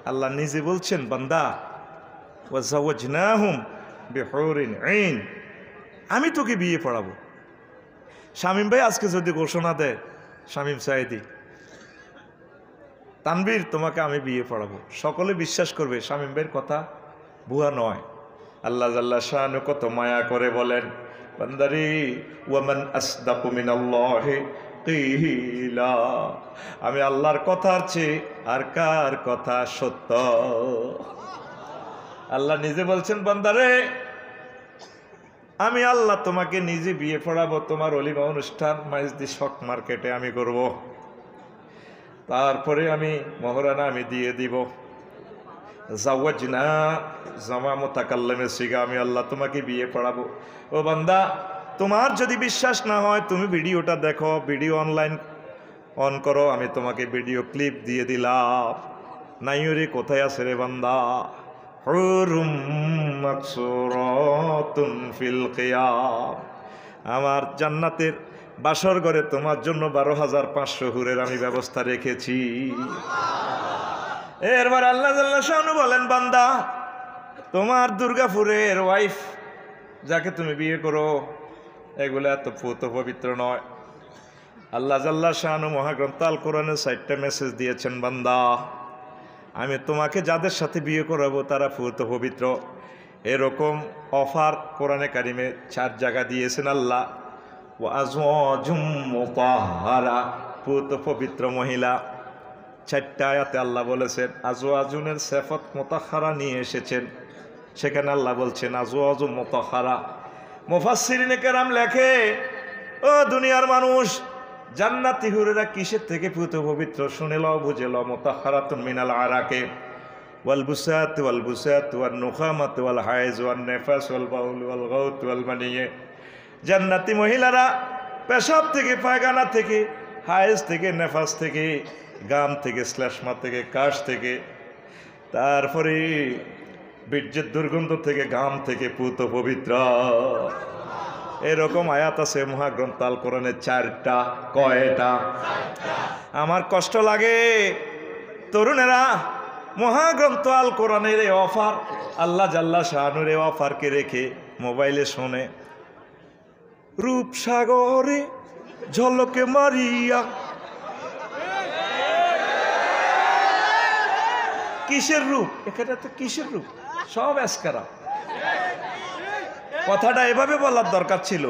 আল্লাহ নিজে বলছেন, বান্দা ওয়াজাওয়াজনাহুম বিহুরিন আইন, আমি তোকে বিয়ে পড়াবো। শামীম ভাই আজকে যদি ঘোষণা দেয়, শামীম সাইদি, তানবীর তোমাকে আমি বিয়ে পড়াবো, সকলে বিশ্বাস করবে শামীম ভাইয়ের কথা ভুয়া নয়। আল্লাহ জাল্লা শানু কত মায়া করে বলেন, বান্দারি ওয়ামান আসদাকু মিনাল্লাহি কিলা, আমি আল্লাহর কথার চেয়ে আর কার কথা সত্য। আল্লাহ নিজে বলছেন, বান্দারে আমি আল্লাহ তোমাকে নিজে বিয়ে পড়াবো, তোমার অলিমা অনুষ্ঠান মাইজদি শক মার্কেটে আমি করব, তারপরে আমি মহরানা আমি দিয়ে দিব। জাওয়াজনা জামা মুতাকাল্লিমের সিগা, আমি আল্লাহ তোমাকে বিয়ে পড়াবো। ও বান্দা, তোমার যদি বিশ্বাস না হয় তুমি ভিডিওটা দেখো, ভিডিও অনলাইন অন করো, আমি তোমাকে ভিডিও ক্লিপ দিয়ে দিলাম। নাইরে কোথায় আছে রে বান্দা? হুরুম মাকসুরাতুন ফিল কিয়াম, আমার জান্নাতের বাসর ঘরে তোমার জন্য 12,500 হুরের আমি ব্যবস্থা রেখেছি। এরবার আল্লাহ জাল্লা শানু বলেন, বান্দা তোমার দুর্গাপুরের ওয়াইফ যাকে তুমি বিয়ে করো, এগুলো এত পুত পবিত্র নয়। আল্লাহ জাল্লা শানু মহাগ্রন্থ আল কোরআনে 4টা মেসেজ দিয়েছেন, বান্দা আমি তোমাকে যাদের সাথে বিয়ে করাবো তারা পুত পবিত্র। এরকম অফার কোরআনে কারিমে 4 জায়গা দিয়েছেন আল্লাহ। ওয়াজওয়াজুম মুতাহহারা, পুত পবিত্র মহিলা। 4টা আয়াতে আল্লাহ বলেছেন, আজওয়াজুনের সিফাত মুতাহহারা নিয়ে এসেছেন, সেখানে আল্লাহ বলছেন আজওয়াজুম মুতাহহারা। মুফাসসিরিনে কেরাম লেখে, ও দুনিয়ার মানুষ, জান্নাতি হুরেরা কিসের থেকে পুত পবিত্র শুনে লও, বুঝে লও। মুতাহহারাতুন মিনাল আরাকে ওয়াল বুসাত ওয়াল বুসাত ওয়ান নুখামাত ওয়াল হায়জ ওয়ান নিফাস ওয়াল বাউল ওয়াল গাউত ওয়াল মানিয়ে, জান্নাতি মহিলারা পেশাব থেকে, পায়খানা থেকে, হায়েজ থেকে, নেফাস থেকে, গাম থেকে, শ্লেষ্মা থেকে, কাশ থেকে, তারপরে বীর্যের দুর্গন্ধ থেকে, গাম থেকে পুত পবিত্র। এরকম আয়াত আছে মহাগ্রন্থ আল কোরআনে 4টা। কয়টা? আমার কষ্ট লাগে তরুণেরা, মহাগ্রন্থ আল কোরআনের এই অফার, আল্লাহ জাল্লা শানুর এই অফারকে রেখে মোবাইলে শোনে রূপসাগরে ঝলকে মারিয়া। কিসের রূপ? এখানে তো কিসের রূপ? সব এসকারা। কথাটা এভাবে বলার দরকার ছিল।